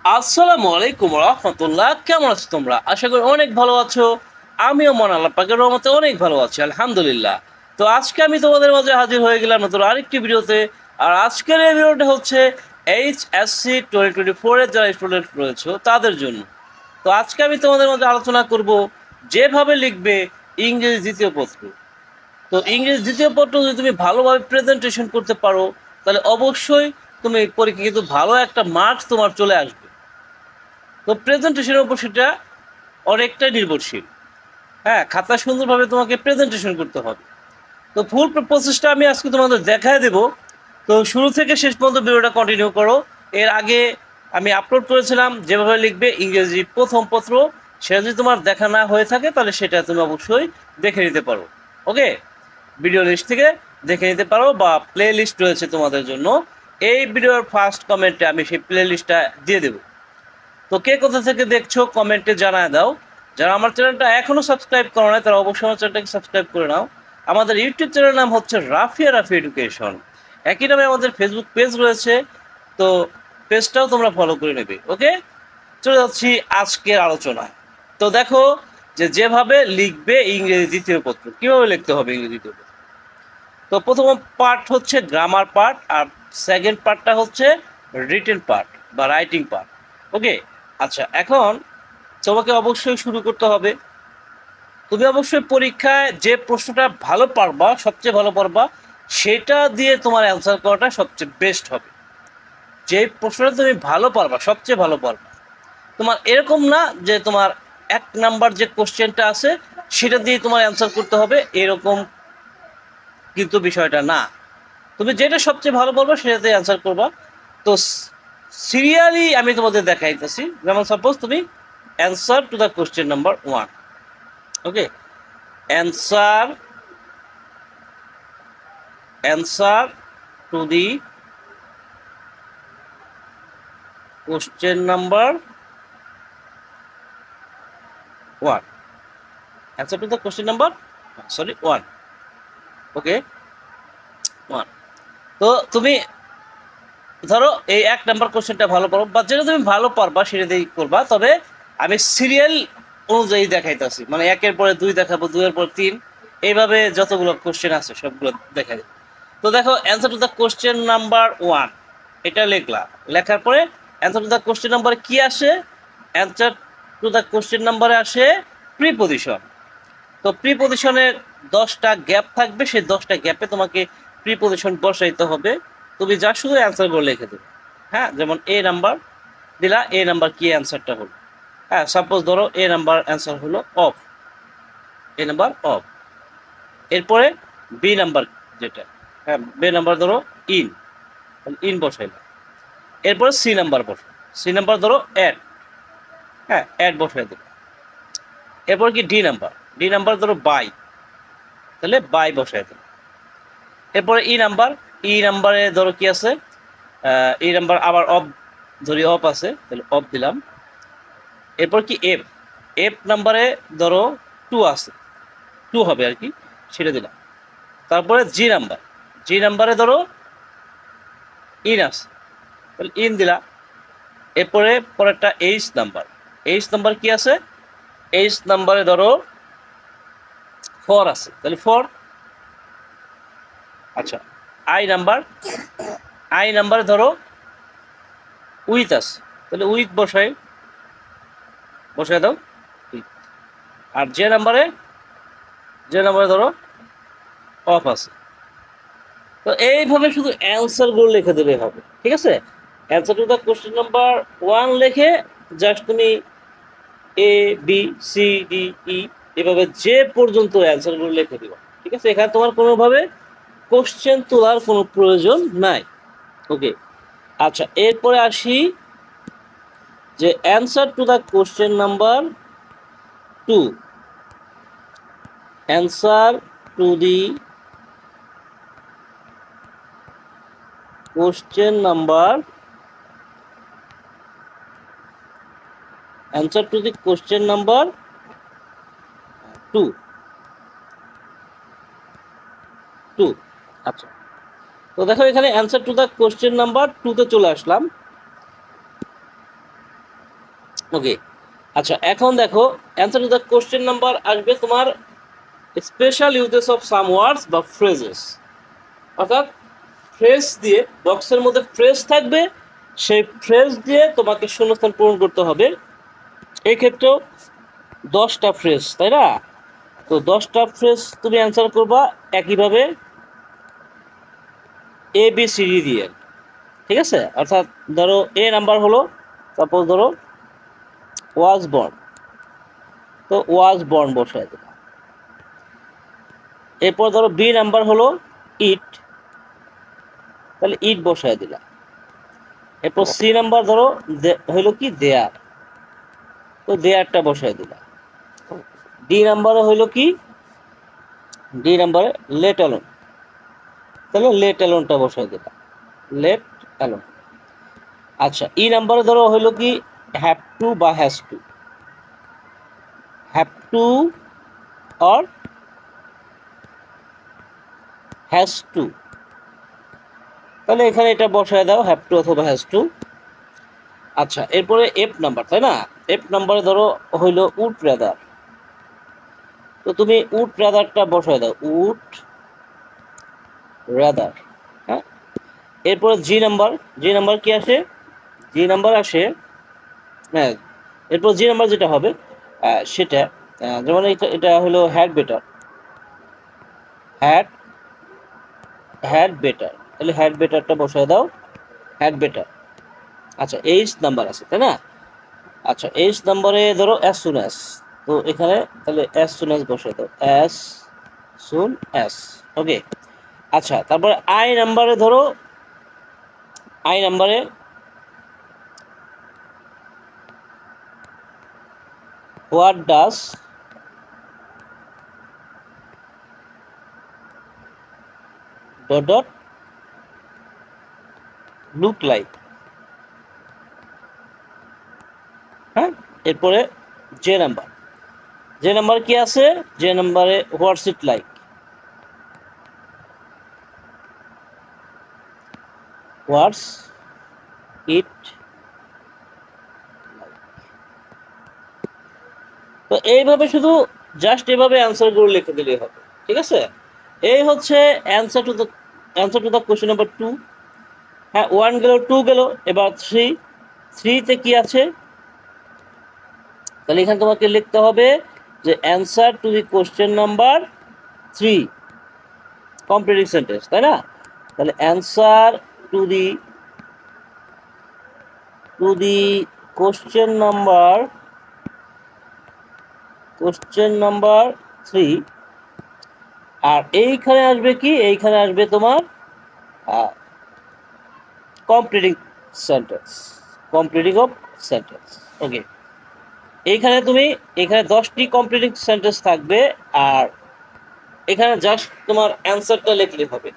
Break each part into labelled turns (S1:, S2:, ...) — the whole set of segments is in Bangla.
S1: আসসালামু আলাইকুম রহমতুল্লাহ। কেমন আছো তোমরা? আশা করি অনেক ভালো আছো। আমিও মন আল্লাহ পাকের রহমতে অনেক ভালো আছি, আলহামদুলিল্লাহ। তো আজকে আমি তোমাদের মাঝে হাজির হয়ে গেলাম নতুন আরেকটি ভিডিওতে। আর আজকের এই ভিডিওটা হচ্ছে HSC 2024 এর যারা স্টুডেন্ট রয়েছে তাদের জন্য। তো আজকে আমি তোমাদের মাঝে আলোচনা করব যেভাবে লিখবে ইংরেজি দ্বিতীয় পত্র। তো ইংরেজি দ্বিতীয় পত্র যদি তুমি ভালোভাবে প্রেজেন্টেশন করতে পারো তাহলে অবশ্যই তুমি পরীক্ষা কিন্তু ভালো একটা মার্কস তোমার চলে আসবে। তো প্রেজেন্টেশনের উপর সেটা অনেকটাই নির্ভরশীল। হ্যাঁ, খাতা সুন্দরভাবে তোমাকে প্রেজেন্টেশন করতে হবে। তো ফুল প্রসেসটা আমি আজকে তোমাদের দেখায় দেবো। তো শুরু থেকে শেষ পর্যন্ত ভিডিওটা কন্টিনিউ করো। এর আগে আমি আপলোড করেছিলাম যেভাবে লিখবে ইংরেজি প্রথম পত্র, সেটা যদি তোমার দেখা না হয়ে থাকে তাহলে সেটা তুমি অবশ্যই দেখে নিতে পারো। ওকে, ভিডিও লিস্ট থেকে দেখে নিতে পারো বা প্লে লিস্ট রয়েছে তোমাদের জন্য। এই ভিডিওর ফার্স্ট কমেন্টে আমি সেই প্লে লিস্টটা দিয়ে দেবো। তো কে কোথা থেকে দেখছো কমেন্টে জানায় দাও। যারা আমার চ্যানেলটা এখনো সাবস্ক্রাইব করো না তারা অবশ্যই আমার চ্যানেলটাকে সাবস্ক্রাইব করে নাও। আমাদের ইউটিউব চ্যানেলের নাম হচ্ছে রাফি এডুকেশন। একই নামে আমাদের ফেসবুক পেজ রয়েছে, তো পেজটাও তোমরা ফলো করে নেবে। ওকে, চলে যাচ্ছি আজকের আলোচনায়। তো দেখো যেভাবে লিখবে ইংরেজি দ্বিতীয় পত্র, কীভাবে লিখতে হবে ইংরেজি দ্বিতীয় পত্র। তো প্রথম পার্ট হচ্ছে গ্রামার পার্ট, আর সেকেন্ড পার্টটা হচ্ছে রিটেন পার্ট বা রাইটিং পার্ট। ওকে, আচ্ছা, এখন তোমাকে অবশ্যই শুরু করতে হবে। তুমি অবশ্যই পরীক্ষায় যে প্রশ্নটা ভালো পারবা, সবচেয়ে ভালো পারবা, সেটা দিয়ে তোমার অ্যান্সার করাটা সবচেয়ে বেস্ট হবে। যে প্রশ্নটা তুমি ভালো পারবা, সবচেয়ে ভালো পারবা, তোমার এরকম না যে তোমার এক নাম্বার যে কোশ্চেনটা আছে সেটা দিয়ে তোমার অ্যান্সার করতে হবে, এরকম কিন্তু বিষয়টা না। তুমি যেটা সবচেয়ে ভালো পারবা সেটাতে অ্যান্সার করবা। তো সিরিয়ালি আমি তোমাদের দেখাইতেছি। যেমন সাপোজ তুমি answer to the question number 1। Okay, answer to the question number 1। Answer to the question number 1। ওকে, 1। তো তুমি ধরো এই এক নাম্বার কোশ্চেনটা ভালো পারো বা যেটা তুমি ভালো পারবা সেটা দিয়েই করবা। তবে আমি সিরিয়াল অনুযায়ী দেখাইতেছি, মানে একের পরে 2 দেখাবো, 2 এর পর 3, এইভাবে যতগুলো কোশ্চেন আছে সবগুলো দেখাই দেবো। তো দেখো answer to the question number 1 এটা লিখলা। লেখার পরে অ্যান্সার টু দ্য কোশ্চেন নাম্বারে কি আসে? অ্যান্সার টু দ্য কোশ্চেন নাম্বারে আসে প্রিপজিশন। তো প্রিপজিশনের 10টা গ্যাপ থাকবে, সেই 10টা গ্যাপে তোমাকে প্রিপজিশন বসাইতে হবে। তুমি যা শুধু অ্যান্সারগুলো লিখে দেবে। হ্যাঁ, যেমন এ নাম্বার দিলা, এ নাম্বার কি অ্যান্সারটা হলো। হ্যাঁ, সাপোজ ধরো এ নাম্বার অ্যান্সার হলো অফ, এ নাম্বার অফ। এরপরে বি নাম্বার যেটা, হ্যাঁ বি নাম্বার ধরো ইন, ইন বসাইলা। এরপরে সি নাম্বার বসো, সি নাম্বার ধরো অ্যাড, হ্যাঁ অ্যাড বসাই দেবে। এরপর কি ডি নাম্বার, ডি নাম্বার ধরো বাই, তাহলে বাই বসাই দেবে। এরপরে ই নাম্বার, ই নাম্বারে ধরো কি আছে, ই নাম্বার আবার অফ, ধরি অফ আছে তাহলে অফ দিলাম। এরপর কি এফ, এফ নাম্বারে ধরো 2 আছে, 2 হবে আর কি, সেটা দিলাম। তারপরে জি নাম্বার, জি নাম্বারে ধরো ইন আছে, তাহলে ইন দিলা। এরপরে পরেরটা এইচ নাম্বার, এইচ নাম্বার কি আছে, এইচ নাম্বারে ধরো 4 আছে, তাহলে 4। আচ্ছা, আই নাম্বার, আই নাম্বারে ধরো উইথ আছে, তাহলে উইথ বসাই দাও উইথ। আর যে নাম্বারে ধরো অফ আছে। তো এইভাবে শুধু অ্যান্সারগুলো লিখে দিলে হবে, ঠিক আছে। Answer to the question number 1 লিখে জাস্ট তুমি A B C D E এভাবে যে পর্যন্ত অ্যান্সারগুলো লিখে দিবা, ঠিক আছে। এখানে তোমার কোনোভাবে কোশ্চেন তোলার কোনো প্রয়োজন নাই। ওকে, আচ্ছা, এরপরে আসি যে answer to the question number 2। Answer to the question number, answer to the question number 2। আচ্ছা, তো দেখো এখানে answer to the question number 2তে চলে আসলাম। ওকে, আচ্ছা এখন দেখো answer to the question number আসবে তোমার special uses of some words বা ফ্রেজেস, অর্থাৎ ফ্রেজ দিয়ে বক্সের মধ্যে ফ্রেজ থাকবে, সেই ফ্রেজ দিয়ে তোমাকে শূন্যস্থান পূরণ করতে হবে। এই ক্ষেত্রেও 10টা ফ্রেজ, তাই না? তো 10টা ফ্রেজ তুমি অ্যান্সার করবা একইভাবে এ বি সি ডি দিয়ে, ঠিক আছে? অর্থাৎ ধরো এ নাম্বার হলো, সাপোজ ধরো ওয়াজ বর্ন, তো ওয়াজ বর্ন বসায় দিলাম। এরপর ধরো বি নাম্বার হলো ইট, তাহলে ইট বসায় দিলাম। এরপর সি নাম্বার ধরো হইলো কি দেয়ার, তো দেয়ারটা বসায় দিলাম। ডি নাম্বারে হইলো কি, ডি নাম্বারে লেট অ্যালোন, তাহলে লেট অ্যালোনটা বসায় দিলাম, লেট অ্যালোন। আচ্ছা ই নাম্বারে ধরো হইলো কি হ্যাভ টু বা has to, have to or has to, তাহলে এখানে এটা বসায় দাও হ্যাভ টু অথবা হ্যাজ টু। আচ্ছা এরপরে এফ নাম্বার, তাই না? এফ নাম্বারে ধরো হইল উড রাদার, তো তুমি উড রাদারটা বসায় দাও, উড রাদার। হ্যাঁ, এরপরে জি নাম্বার, জি নাম্বার কি আসে, জি নাম্বার আসে, হ্যাঁ এরপর জি নাম্বার যেটা হবে সেটা যেমন এটা এটা হলো had better, had had better, তাহলে হ্যাড বেটারটা বসায় দাও, হ্যাড বেটার। আচ্ছা এইচ নাম্বার আছে, তাই না? আচ্ছা এইচ নাম্বারে ধরো অ্যাজ সুন অ্যাজ, তো এখানে তাহলে অ্যাজ সুন অ্যাজ বসায় দাও, অ্যাজ সুন অ্যাজ। ওকে, আচ্ছা তারপরে আই নাম্বারে ধরো, আই নাম্বারে what does dot dot look like. হ্যাঁ, এরপরে যে নাম্বার, যে নাম্বার কি আছে, যে নাম্বারে হোয়াটস ইট লাইক, হোয়াটস ইট। তো এইভাবে শুধু জাস্ট এভাবে অ্যান্সারগুলো লিখে দিলেই হবে, ঠিক আছে? এই হচ্ছে answer to the question number 2। হ্যাঁ, 1 গেল, 2 গেল, এবার 3, 3তে কি আছে, তাহলে এখানে তোমাকে লিখতে হবে যে answer to the question number 3 completing sentence, তাই না? তাহলে answer to the question number 3, আর এইখানে আসবে কি, এইখানে আসবে তোমার completing sentence, completing of sentence. Okay, এইখানে তুমি এখানে 10টি কমপ্লিটিং সেন্টেন্স থাকবে, আর এখানে জাস্ট তোমার অ্যান্সারটা লিখলে হবে,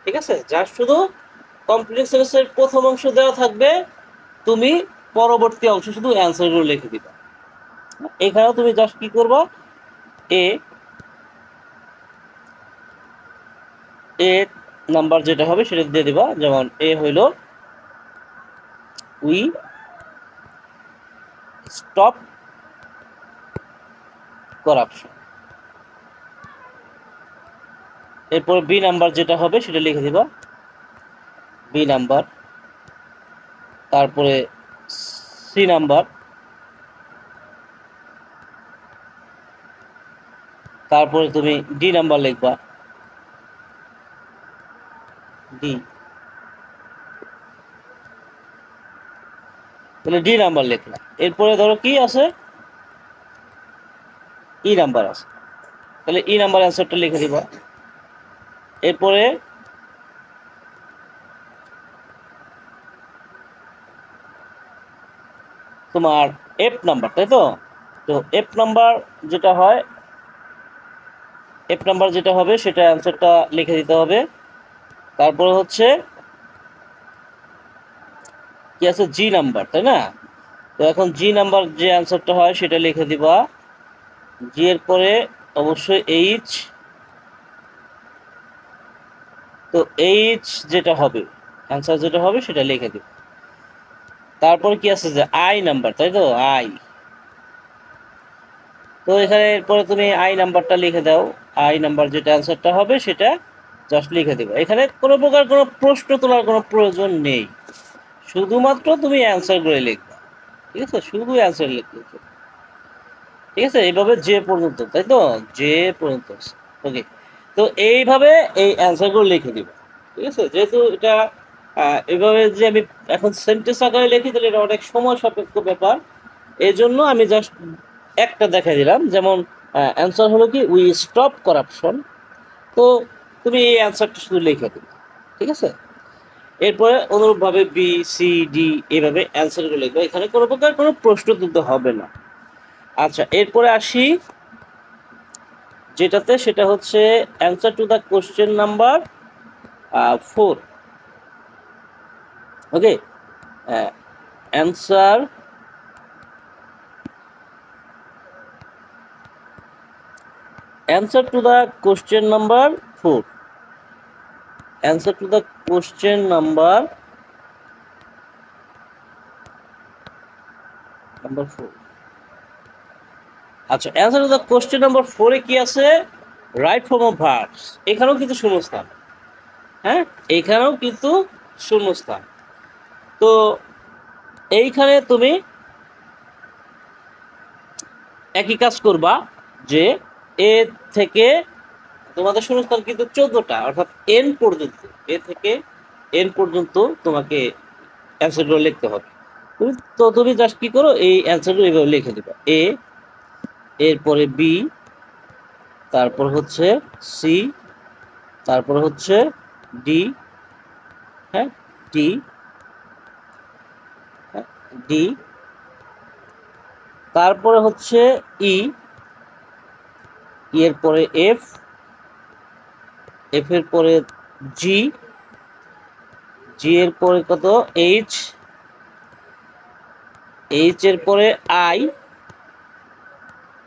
S1: ঠিক আছে? জাস্ট শুধু কমপ্লিটিং সেন্টেন্সের প্রথম অংশ দেওয়া থাকবে, তুমি পরবর্তী অংশ শুধু অ্যান্সারগুলো লিখে দিবা। এখানেও তুমি জাস্ট কি করবা, এ এ নাম্বার যেটা হবে সেটা দিয়ে দিবা, যেমন এ হইল উই স্টপ করাপশন। এরপর বি নাম্বার যেটা হবে সেটা লিখে দিবা, বি নাম্বার। তারপরে সি নাম্বার, তারপরে তুমি ডি নাম্বার লিখবা, ডি, তাহলে ডি নাম্বার লিখলা। এরপরে ধরো কি আছে, ই নাম্বার আছে, তাহলে ই নাম্বার অ্যান্সারটা লিখে দিবা। এরপরে তোমার এফ নাম্বার, তাই তো? তো এফ নাম্বার যেটা হয়, এফ নাম্বার যেটা হবে সেটা অ্যান্সারটা লিখে দিতে হবে। তারপরে হচ্ছে কি আছে, জি নাম্বার, তাই না? তো এখন জি নাম্বার যে অ্যান্সারটা হয় সেটা লিখে দিবা। জি এর পরে অবশ্যই এইচ, তো এইচ যেটা হবে, অ্যান্সার যেটা হবে সেটা লিখে দিবা। তারপর কি আছে যে আই নাম্বার, তাই তো আই। তো এখানে এরপরে তুমি আই নাম্বারটা লিখে দাও। আই নাম্বার যেটা অ্যান্সারটা হবে সেটা জাস্ট লিখে দেবে। এখানে কোনো প্রকার কোনো প্রশ্ন তোলার কোনো প্রয়োজন নেই, শুধুমাত্র তুমি অ্যান্সার করে লিখবে। ঠিক আছে, শুধু অ্যান্সার লিখবে। ঠিক আছে, এইভাবে যে পর্যন্ত, তাই তো যে পর্যন্ত। ওকে, তো এইভাবে এই অ্যান্সারগুলো লিখে দিব। ঠিক আছে, যেহেতু এটা এইভাবে যে আমি এখন সেন্টেন্স আকারে লিখি তাহলে এটা অনেক সময় সাপেক্ষ ব্যাপার, এই জন্য আমি জাস্ট একটা দেখাই দিলাম। যেমন অ্যান্সার হলো কি উই স্টপ করাপশন, তো তুমি এই অ্যান্সারটা শুধু লিখে দিবে। ঠিক আছে, এরপরে অনুরূপভাবে বি সি ডি এইভাবে অ্যান্সারগুলো লিখবে, এখানে কোনো প্রকার কোনো প্রশ্ন তুলতে হবে না। আচ্ছা, এরপরে আসি যেটাতে, সেটা হচ্ছে answer to the question number 4। Okay, answer to the question number 4, answer to the question number 4। আচ্ছা, answer to the question number 4 এ কি আছে? Right form of verbs. এখানেও কিন্তু শূন্যস্থান, হ্যাঁ এখানেও কিন্তু শূন্যস্থান। তো এইখানে তুমি একই কাজ করবা, যে এ থেকে তোমাদের শূন্যস্থান কিন্তু 14টা, অর্থাৎ এন পর্যন্ত, এ থেকে এন পর্যন্ত তোমাকে অ্যান্সারগুলো লিখতে হবে। তুমি জাস্ট কি করো, এই অ্যান্সারগুলো এইভাবে লিখে দিবা। এ, এরপরে বি, তারপর হচ্ছে সি, তারপর হচ্ছে ডি, হ্যাঁ ডি, ডি, তারপরে হচ্ছে ই, এর পরে এফ, এফ এর পরে জি, জি এর পরে কত এইচ, এইচ এর পরে আই,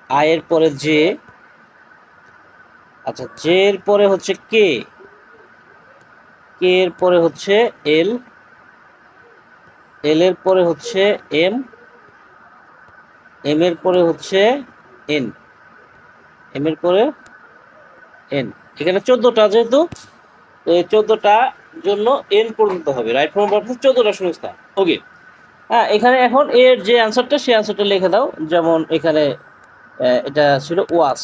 S1: আই এর পরে জে, আচ্ছা জে এর পরে হচ্ছে কে, কে এর পরে হচ্ছে এল, এল এর পরে হচ্ছে এম, এম এর পরে হচ্ছে এন, এম এর পরে এন। এখানে 14টা, যেহেতু তো এই 14টা জন্য এন পর্যন্ত হবে। রাইট ফর্ম ভার্ব 14টা শূন্যস্থান। ওকে, হ্যাঁ এখানে এখন এর যে অ্যান্সারটা সেই অ্যান্সারটা লিখে দাও। যেমন এখানে এটা ছিল ওয়াস,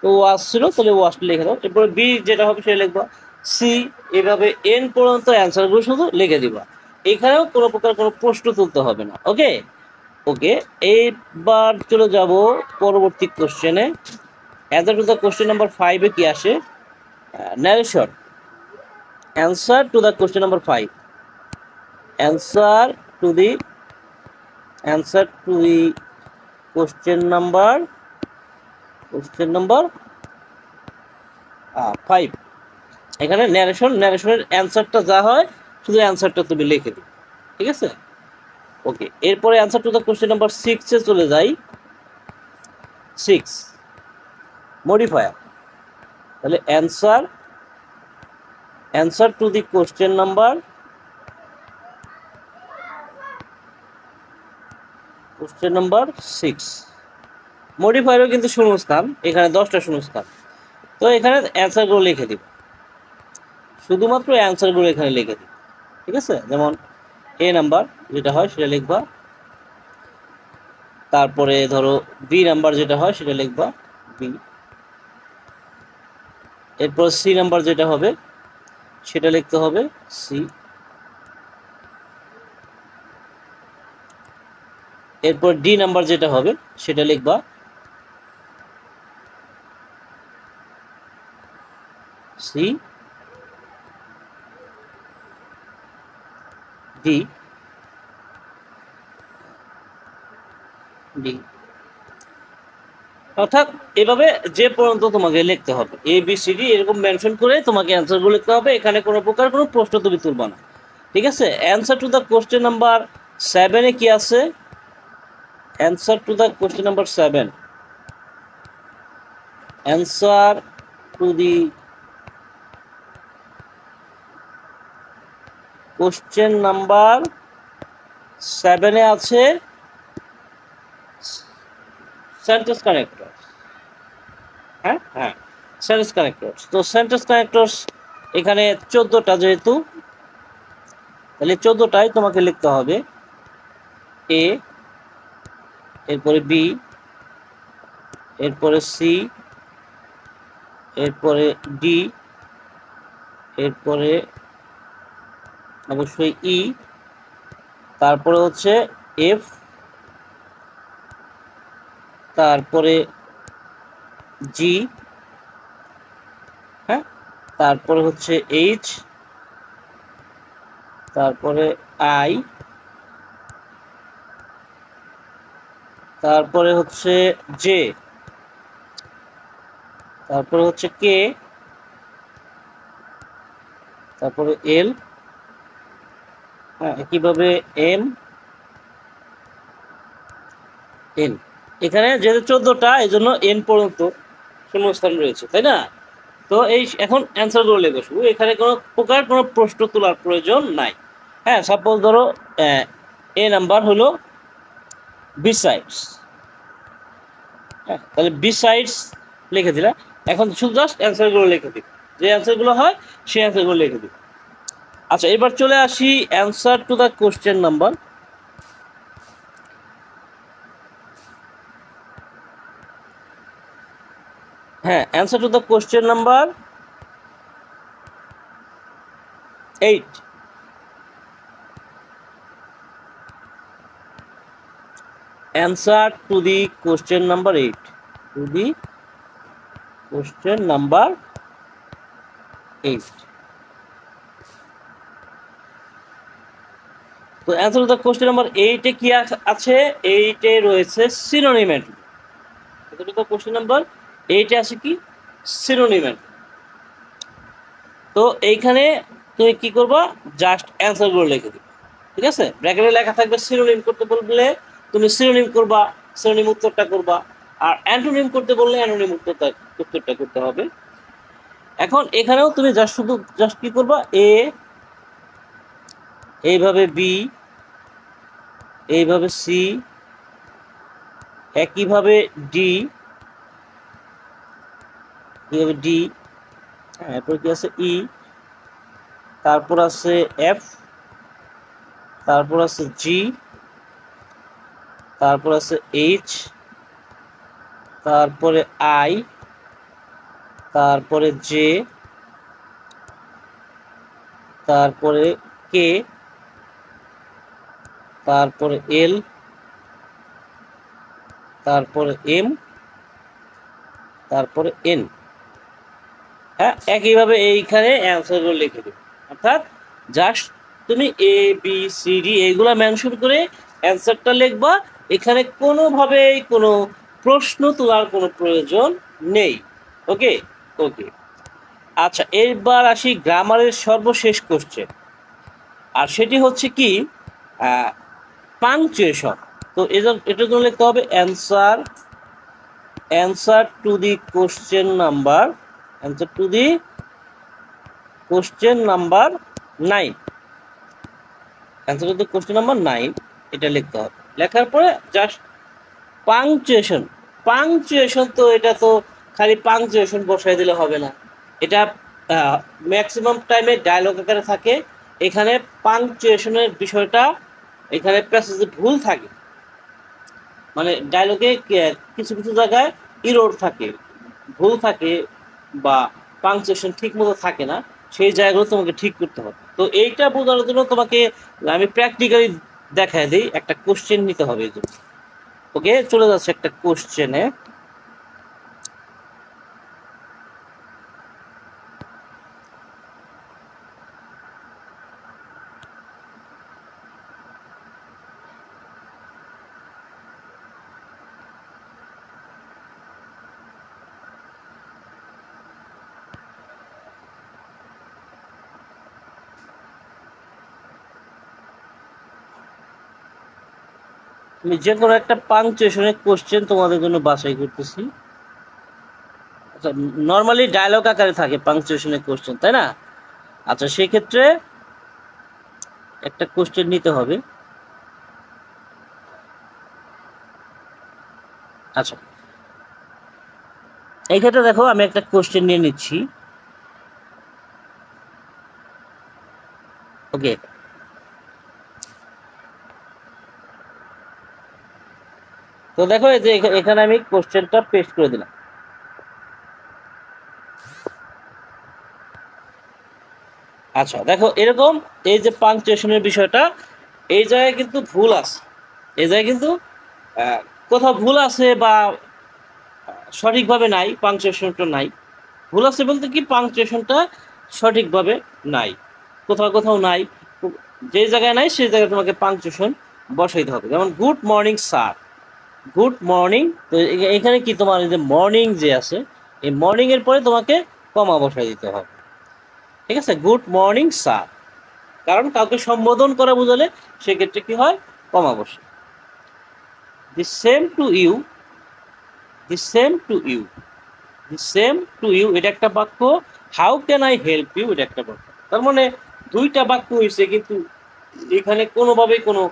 S1: তো ওয়াস ছিল, তাহলে ওয়াসটা লিখে দাও। এরপরে বি যেটা হবে সেটা লিখবা, সি, এভাবে এন পর্যন্ত অ্যান্সারগুলো শুধু লিখে দিবা। এখানেও কোনো প্রকার কোনো প্রশ্ন তুলতে হবে না। ওকে, ওকে, এইবার চলে যাব পরবর্তী কোশ্চেনে। Answer to the question number 5-এ কি আসে? Narration. Answer to the question number 5, answer to the question number 5। এখানে ন্যারেশনের অ্যান্সারটা যা হয় শুধু অ্যান্সারটা তুমি লিখে দিবে। ঠিক আছে, ওকে। এরপরে answer to the question number 6-এ চলে যাই। 6, মডিফায়ার। তাহলে answer to the question number 6, মডিফায়ারও কিন্তু শূন্যস্থান, এখানে 10টা শূন্যস্থান। তো এখানে অ্যান্সারগুলো লিখে দিব, শুধুমাত্র অ্যান্সারগুলো এখানে লিখে দিব। ঠিক আছে, যেমন এ নাম্বার যেটা হয় সেটা লিখবা, তারপরে ধরো বি নাম্বার যেটা হয় সেটা লিখবা বি, এরপর সি নাম্বার যেটা হবে সেটা লিখতে হবে সি, এরপর ডি নাম্বার যেটা হবে সেটা লিখবা সি, ডি, ডি, অর্থাৎ এভাবে যে পর্যন্ত তোমাকে লিখতে হবে, এ বি সি ডি এরকম মেনশন করে তোমাকে অ্যান্সারগুলো লিখতে হবে। এখানে কোনো প্রকার কোনো প্রশ্ন তুমি তুলবা না। ঠিক আছে, answer to the question number 7-এ কি আছে? Answer to the question number 7, answer to the question number 7-এ আছে সেন্টেন্স কানেক্টর। হ্যাঁ হ্যাঁ, সেন্টেন্স কানেক্টর। তো সেন্টেন্স কানেক্টর এখানে 14টা, যেহেতু তাহলে 14টাই তোমাকে লিখতে হবে। এ, এরপরে বি, এরপরে সি, এরপরে ডি, এরপরে অবশ্যই ই, তারপরে হচ্ছে এফ, তারপরে জি, হ্যাঁ, তারপরে হচ্ছে এইচ, তারপরে আই, তারপরে হচ্ছে জে, তারপরে হচ্ছে কে, তারপরে এল, হ্যাঁ, একইভাবে এম, এন। এখানে যেহেতু 14টা, এই জন্য এন পর্যন্ত শূন্যস্থান রয়েছে, তাই না? তো এই এখন অ্যান্সারগুলো লিখে শুরু। এখানে কোনো প্রকার কোনো প্রশ্ন তোলার প্রয়োজন নাই। হ্যাঁ, সাপোজ ধরো এ নাম্বার হলো বিসাইডস। হ্যাঁ, তাহলে বিসাইডস লিখে দিলা। এখন শুধু জাস্ট অ্যান্সারগুলো লিখে দিই, যে অ্যান্সারগুলো হয় সেই অ্যান্সারগুলো লিখে দিই। আচ্ছা, এবার চলে আসি answer to the question number. হ্যাঁ, answer to the question number 8। Answer to the question number 8. To the question number 8. তো answer to the question number 8-এ কি আছে? 8-এ রয়েছে synonym antonym. Answer to the question number 8-এ আছে কি? Synonym antonym. তো এইখানে তুমি কি করবা? জাস্ট অ্যান্সারগুলো লিখে দিবে, ঠিক আছে? ব্র্যাকেটে লেখা থাকবে সিনোনিম করতে বললে তুমি সিনোনিম করবা, সিনোনিম উত্তরটা করবা। আর অ্যান্টোনিম করতে বললে অ্যান্টোনিম উত্তরটা করতে হবে। এখন এখানেও তুমি জাস্ট কি করবা? এ, এইভাবে বি, এইভাবে সি, একইভাবে ডি, এইভাবে ডি, হ্যাঁ, এরপর কি আছে? ই, তারপর আছে এফ, তারপর আছে জি, তারপর আছে এইচ, তারপরে আই, তারপরে জে, তারপরে কে, তারপরে এল, তারপরে এম, তারপরে এন। হ্যাঁ, একইভাবে এইখানে অ্যান্সারগুলো লিখে দেবে। অর্থাৎ জাস্ট তুমি এ বি সি ডি এইগুলা মেনশন করে অ্যান্সারটা লিখবা। এখানে কোনোভাবেই কোনো প্রশ্ন তোলার কোনো প্রয়োজন নেই। ওকে ওকে। আচ্ছা, এবার আসি গ্রামারের সর্বশেষ কোশ্চেন, আর সেটি হচ্ছে কি? পাংচুয়েশন। তো এটার জন্য লিখতে হবে answer to the question number, answer to the question number 9। Answer to the question number 9 এটা লিখতে হবে। লেখার পরে জাস্ট পাংচুয়েশন। পাংচুয়েশন তো এটা তো খালি পাংচুয়েশন বসাই দিলে হবে না, এটা ম্যাক্সিমাম টাইমে ডায়লগ আকারে থাকে। এখানে পাংচুয়েশনের বিষয়টা এখানে প্যাসেজে ভুল থাকে, মানে ডায়লগে কিছু কিছু জায়গায় ইরোর থাকে, ভুল থাকে, বা পাংচুয়েশন ঠিক মতো থাকে না। সেই জায়গাগুলো তোমাকে ঠিক করতে হবে। তো এইটা বোঝানোর জন্য তোমাকে আমি প্র্যাকটিক্যালি দেখায় দিই। একটা কোশ্চেন নিতে হবে এই জন্য। ওকে, চলে যাচ্ছে একটা কোশ্চেনে। আমি যে কোনো একটা পাংচুয়েশনের কোশ্চেন তোমাদের জন্য বাছাই করতেছি। আচ্ছা, নর্মালি ডায়লগ আকারে থাকে পাংচুয়েশনের কোশ্চেন, তাই না? আচ্ছা, সেক্ষেত্রে একটা কোশ্চেন নিতে হবে। আচ্ছা, এই ক্ষেত্রে দেখো আমি একটা কোশ্চেন নিয়ে নিচ্ছি। ওকে, তো দেখো এই যে এখানে আমি কোশ্চেনটা পেস্ট করে দিলাম। আচ্ছা দেখো এরকম, এই যে পাংচুয়েশনের বিষয়টা, এই জায়গায় কিন্তু ভুল আছে, এই জায়গায় কিন্তু কোথাও ভুল আছে বা সঠিকভাবে নাই, পাংচুয়েশনটা নাই। ভুল আছে বলতে কি, পাংচুয়েশনটা সঠিকভাবে নাই, কোথাও কোথাও নাই। যে জায়গায় নাই সেই জায়গায় তোমাকে পাংচুয়েশন বসাইতে হবে। যেমন good morning sir, good morning, তো এখানে কি তোমার এই যে মর্নিং যে আছে, এই মর্নিং এর পরে তোমাকে কমা বসাই দিতে হবে। ঠিক আছে, গুড মর্নিং স্যার, কারণ কাউকে সম্বোধন করা বোঝালে সেক্ষেত্রে কি হয়, কমা বসে। The same to you, the same to you, the same to you, এটা একটা বাক্য। How can I help you, এটা একটা বাক্য। তার মানে দুইটা বাক্য হয়েছে, কিন্তু এখানে কোনোভাবেই কোনো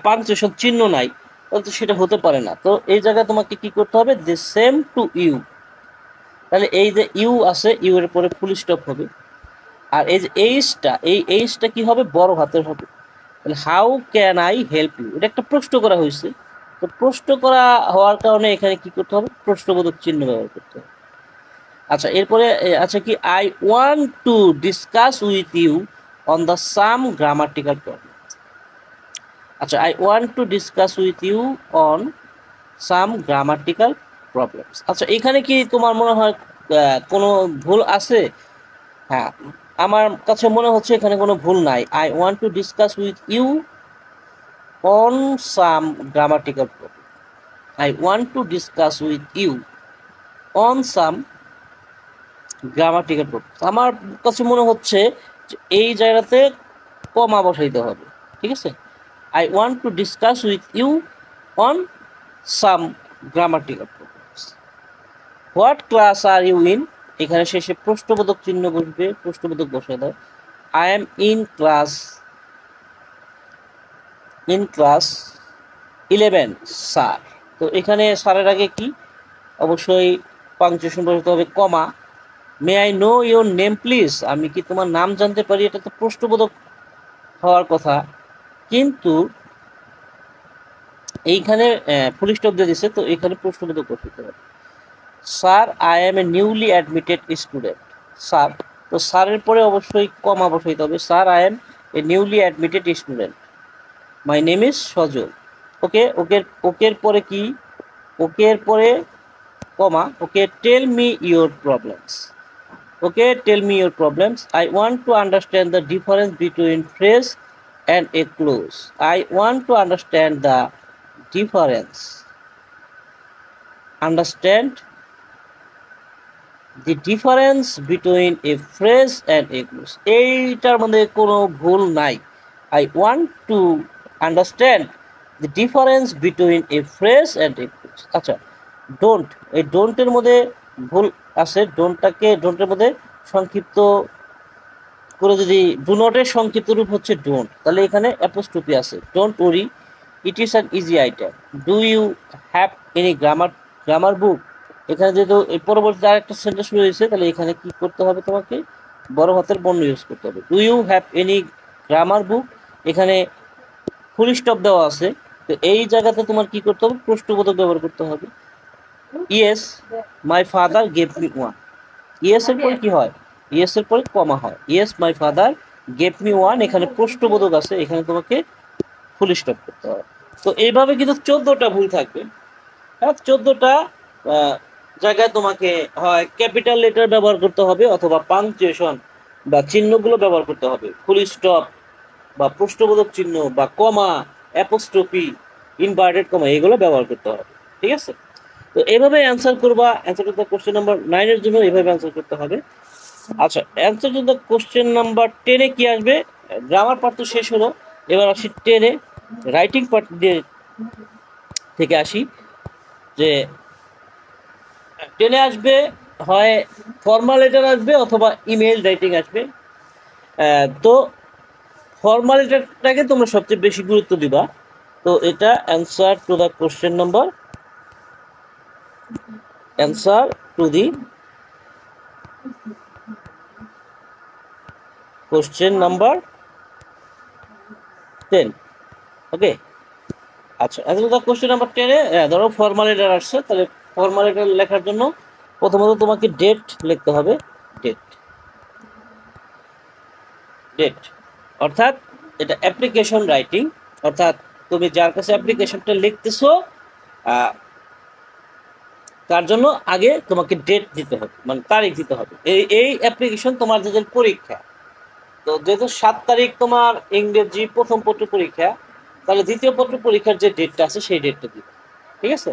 S1: পাঞ্চুয়েশন চিহ্ন নাই, তো সেটা হতে পারে না। তো এই জায়গায় তোমাকে কি করতে হবে, দি সেম টু ইউ, তাহলে এই যে ইউ আছে, ইউ এর পরে ফুল স্টপ হবে। আর এই যে এইচটা, এই এইচটা কি হবে, বড় হাতের হবে। তাহলে how can I help you, এটা একটা প্রশ্ন করা হয়েছে, তো প্রশ্ন করা হওয়ার কারণে এখানে কি করতে হবে, প্রশ্নবোধক চিহ্ন ব্যবহার করতে হবে। আচ্ছা এরপরে আচ্ছা কি, I want to discuss with you on the some grammatical problem. আচ্ছা, I want to discuss with you on some grammatical problems. আচ্ছা এখানে কি তোমার মনে হয় কোনো ভুল আছে? হ্যাঁ, আমার কাছে মনে হচ্ছে এখানে কোনো ভুল নাই। I want to discuss with you on some grammatical problem, I want to discuss with you on some grammatical problem. আমার কাছে মনে হচ্ছে যে এই জায়গাতে কমা বসাইতে হবে। ঠিক আছে, I want to discuss with you on some grammatical problems. What class are you in, এখানে শেষে প্রশ্নবোধক চিহ্ন বসবে, প্রশ্নবোধক বসে দাও। I am in class, in class 11 sir. তো এখানে স্যারের আগে কি, অবশ্যই পাংচুয়েশন বসাতে হবে, comma. May I know your name please, আমি কি তোমার নাম জানতে পারি, এটা তো প্রশ্নবোধক হওয়ার কথা, কিন্তু এইখানে ফুল স্টপ দিয়ে দিছে, তো এখানে প্রশ্নবোধক বসাতে হবে। Sir I am a newly admitted student, sir, তো স্যারের পরে অবশ্যই কমা বসাইতে হবে। Sir I am a newly admitted student, my name is Sajal. Okay, ওকের পরে কি, ওকের পরে comma, okay tell me your problems, okay tell me your problems. I want to understand the difference between phrase and a clause, I want to understand the difference, understand the difference between a phrase and a close, এইটার মধ্যে কোনো ভুল নাই। I want to understand the difference between a phrase and a close. আচ্ছা, ডোন্ট, এই ডোন্টের মধ্যে ভুল আছে, ডোন্টের মধ্যে সংক্ষিপ্ত করে যদি, ডু নটের সংক্ষিপ্ত রূপ হচ্ছে ডোন্ট, তাহলে এখানে অ্যাপোস্ট্রফি আছে। Don't worry, it is an easy item. Do you have any grammar book, এখানে যেহেতু এই পরবর্তীতে আরেকটা সেন্টেন্স রয়েছে, তাহলে এখানে কি করতে হবে, তোমাকে বড় হাতের বর্ণ ইউজ করতে হবে। Do you have any grammar book, এখানে ফুল স্টপ দেওয়া আছে, তো এই জায়গাতে তোমার কি করতে হবে, প্রশ্নবোধক ব্যবহার করতে হবে। Yes my father gave me one, yes এর পরে কি হয়, ইয়েস এর পরে কমা হয়। Yes my father gave me one, এখানে প্রশ্নবোধক আছে, এখানে তোমাকে ফুল স্টপ করতে হবে। তো এইভাবে কিন্তু 14টা ভুল থাকবে। হ্যাঁ, 14টা জায়গায় তোমাকে হয় ক্যাপিটাল লেটার ব্যবহার করতে হবে, অথবা পাংচুয়েশন বা চিহ্নগুলো ব্যবহার করতে হবে, ফুল স্টপ বা প্রশ্নবোধক চিহ্ন বা কমা, অ্যাপোস্ট্রফি, ইনভার্টেড কমা, এগুলো ব্যবহার করতে হবে। ঠিক আছে, তো এইভাবে অ্যান্সার করবা। Answer to the question number 9 এর জন্য এইভাবে অ্যান্সার করতে হবে। আচ্ছা, answer to the question number 10-এ কি আসবে, গ্রামার পার্ট তো শেষ হলো, এবার আসি 10-এ রাইটিং পার্ট থেকে আসি। যে 10-এ আসবে হয় ফর্মাল লেটার আসবে অথবা ইমেল রাইটিং আসবে। তো ফর্মাল লেটারটাকে তোমরা সবচেয়ে বেশি গুরুত্ব দিবা। তো এটা answer to the question number answer to the question number 10। Okay, আচ্ছা answer to the question number 10-এ ধরো ফর্মাল লেটার আসছে, তাহলে ফর্মাল লেটার লেখার জন্য প্রথমত তোমাকে ডেট লিখতে হবে। ডেট, ডেট অর্থাৎ এটা অ্যাপ্লিকেশন রাইটিং, অর্থাৎ তুমি যার কাছে অ্যাপ্লিকেশনটা লিখতেছো তার জন্য আগে তোমাকে ডেট দিতে হবে, মানে তারিখ দিতে হবে। এই এই অ্যাপ্লিকেশন তোমার যাদের পরীক্ষা, তো যেহেতু 7 তারিখ তোমার ইংরেজি প্রথম পত্র পরীক্ষা, তাহলে দ্বিতীয় পত্র পরীক্ষার যে ডেটটা আছে সেই ডেটটা দিবে। ঠিক আছে?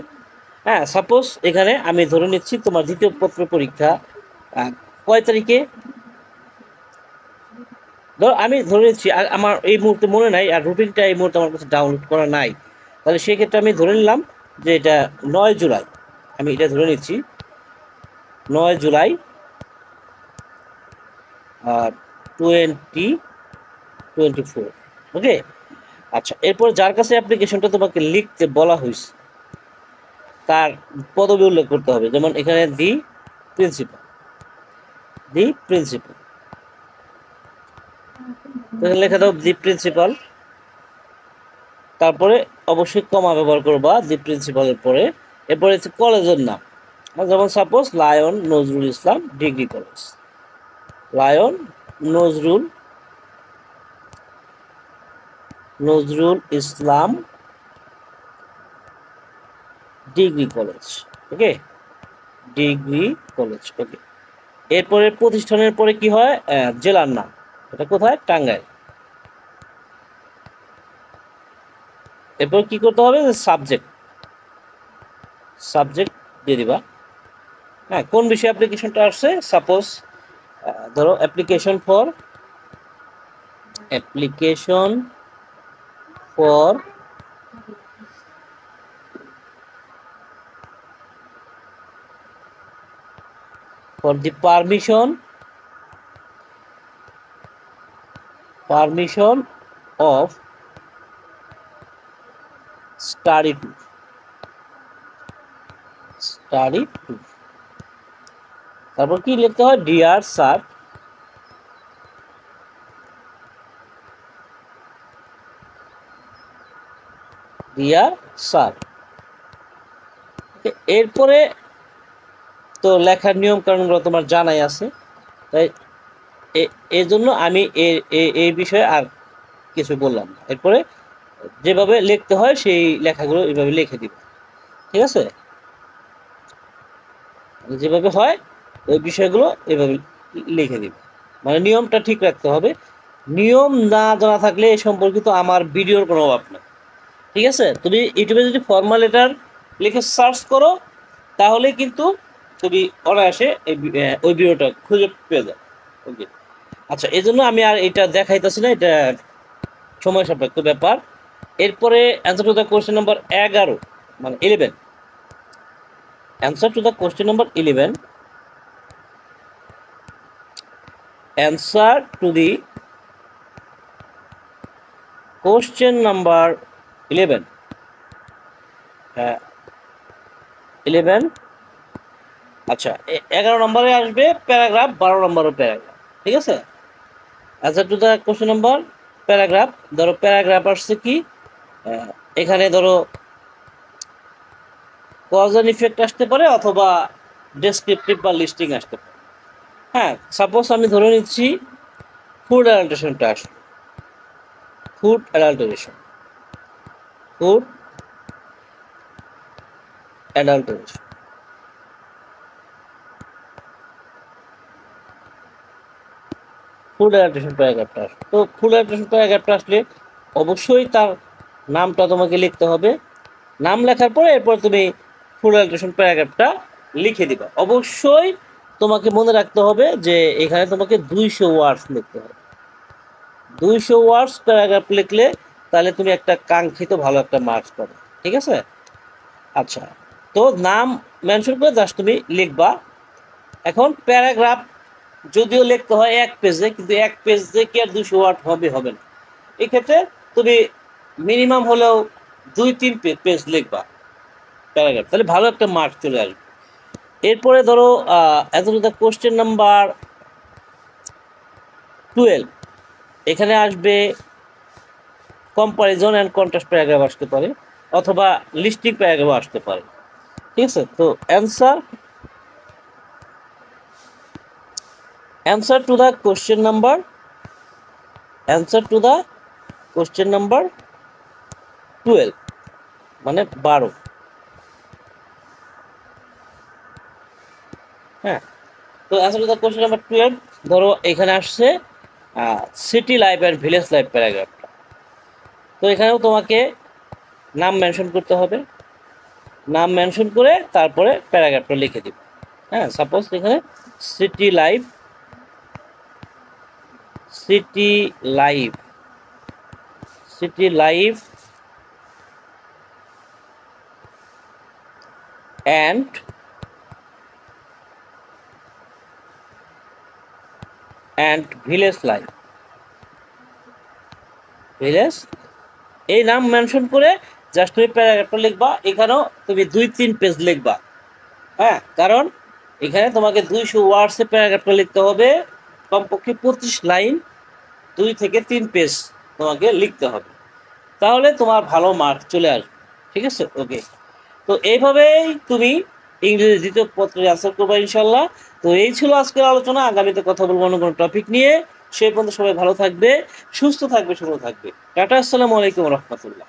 S1: হ্যাঁ, সাপোজ এখানে আমি ধরে নিচ্ছি তোমার দ্বিতীয় পত্র পরীক্ষা কয় তারিখে, ধর আমি ধরে নিচ্ছি, আমার এই মুহূর্তে মনে নাই আর রুটিনটা এই মুহূর্তে আমার কাছে ডাউনলোড করা নাই, তাহলে সেক্ষেত্রে আমি ধরে নিলাম যে এটা 9 জুলাই। আমি এটা ধরে নিচ্ছি 9 জুলাই 2024। ওকে, আচ্ছা এরপর যার কাছে অ্যাপ্লিকেশনটা তোমাকে লিখতে বলা হয়েছে তার পদবি উল্লেখ করতে হবে, যেমন এখানে দি প্রিন্সিপাল, দি প্রিন্সিপাল, লেখা দাও দি প্রিন্সিপাল, তারপরে অবশ্যই কমা ব্যবহার করবা দি প্রিন্সিপালের পরে। এরপরে হচ্ছে কলেজের নাম, যেমন suppose lion Nazrul Islam degree college, lion Nazrul Nazrul Islam degree college. Okay, degree college. Okay, এরপরে প্রতিষ্ঠানের পরে কি হয়, জেলার নাম, এটা কোথায়, টাঙ্গাইল। এরপর কি করতে হবে, সাবজেক্ট, সাবজেক্ট দিয়ে দিবা। হ্যাঁ, কোন বিষয়ে অ্যাপ্লিকেশনটা আসছে, সাপোজ ধরো application for for for the permission of study tour. তারপর কি লিখতে হয়, ডিয়ার স্যার, ডিয়ার স্যার। এরপরে তো লেখার নিয়ম কানুনগুলো তোমার জানাই আছে, তাই এই জন্য আমি এই বিষয়ে আর কিছু বললাম না। এরপরে যেভাবে লিখতে হয় সেই লেখাগুলো এইভাবে লিখে দিব। ঠিক আছে, যেভাবে হয় ওই বিষয়গুলো এভাবে লিখে দিব, মানে নিয়মটা ঠিক রাখতে হবে। নিয়ম না জানা থাকলে এ সম্পর্কিত আমার ভিডিওর কোনো অভাব নেই। ঠিক আছে, তুমি ইউটিউবে যদি ফর্মাল লেটার লিখে সার্চ করো তাহলে কিন্তু তুমি অনায়াসে ওই ভিডিওটা খুঁজে পেয়ে যাও। ওকে, আচ্ছা এই জন্য আমি আর এটা দেখাইতেছি না, এটা সময় সাপেক্ষ ব্যাপার। এরপরে answer to the question number 11, মানে 11, answer to the question number 11, answer to the question number 11, 11। আচ্ছা 11 নম্বরে আসবে প্যারাগ্রাফ, 12 নম্বরও প্যারাগ্রাফ। ঠিক আছে, answer to the question number paragraph. ধরো প্যারাগ্রাফ আসছে কি, এখানে ধরো কজ অ্যান্ড ইফেক্ট আসতে পারে অথবা ডেসক্রিপটিভ বা লিস্টিং আসতে পারে। হ্যাঁ, সাপোজ আমি ধরে নিচ্ছি ফুড অ্যাডাল্টারেশনটা আসলো, food adulteration, food adulteration, food adulteration প্যারাগ্রাফটা আসলো। তো ফুড অ্যাডাল্টারেশন প্যারাগ্রাফটা আসলে অবশ্যই তার নামটা তোমাকে লিখতে হবে। নাম লেখার পরে এরপর তুমি ফুড অ্যাডাল্টারেশন প্যারাগ্রাফটা লিখে দিবা। অবশ্যই তোমাকে মনে রাখতে হবে যে এখানে তোমাকে 200 ওয়ার্ডস লিখতে হবে। 200 ওয়ার্ডস প্যারাগ্রাফ লিখলে তাহলে তুমি একটা কাঙ্ক্ষিত ভালো একটা মার্কস পাবে। ঠিক আছে, আচ্ছা তো নাম মেনশন করে জাস্ট তুমি লিখবা। এখন প্যারাগ্রাফ যদিও লিখতে হয় 1 পেজে, কিন্তু 1 পেজে কি আর 200 ওয়ার্ড হবে না। এক্ষেত্রে তুমি মিনিমাম হলেও 2-3 পেজ লিখবা প্যারাগ্রাফ, তাহলে ভালো একটা মার্কস চলে আসবে। এরপরে ধরো এতটা কোশ্চেন নাম্বার 12, এখানে আসবে কম্পারিজন অ্যান্ড কন্ট্রাস্ট প্যারাগ্রাফ আসতে পারে, অথবা লিস্টিং প্যারাগ্রাফ আসতে পারে। ঠিক আছে, তো answer to the question number 12, মানে 12। হ্যাঁ, তো answer to the question number 12, ধরো এখানে আসছে city life and village life প্যারাগ্রাফটা। তো এখানেও তোমাকে নাম মেনশন করতে হবে, নাম মেনশন করে তারপরে প্যারাগ্রাফটা লিখে দিবে। হ্যাঁ, সাপোজ এখানে city life city life city life and village life, village, এই নাম মেনশন করে জাস্ট তুমি প্যারাগ্রাফটা লিখবা। এখানেও তুমি 2-3 পেজ লিখবা। হ্যাঁ, কারণ এখানে তোমাকে 200 ওয়ার্ডসে প্যারাগ্রাফটা লিখতে হবে, কমপক্ষে 25 লাইন, 2 থেকে 3 পেজ তোমাকে লিখতে হবে, তাহলে তোমার ভালো মার্ক চলে আসবে। ঠিক আছে, ওকে। তো এইভাবেই তুমি ইংরেজি দ্বিতীয় পত্রের আনসার করবা ইনশাল্লাহ। তো এই ছিল আজকের আলোচনা, আগামীতে কথা বলবো অন্য কোনো টপিক নিয়ে। সেই পর্যন্ত সবাই ভালো থাকবে, সুস্থ থাকবে, সুন্দর থাকবে। টাটা, আসসালামু আলাইকুম রহমতুল্লাহ।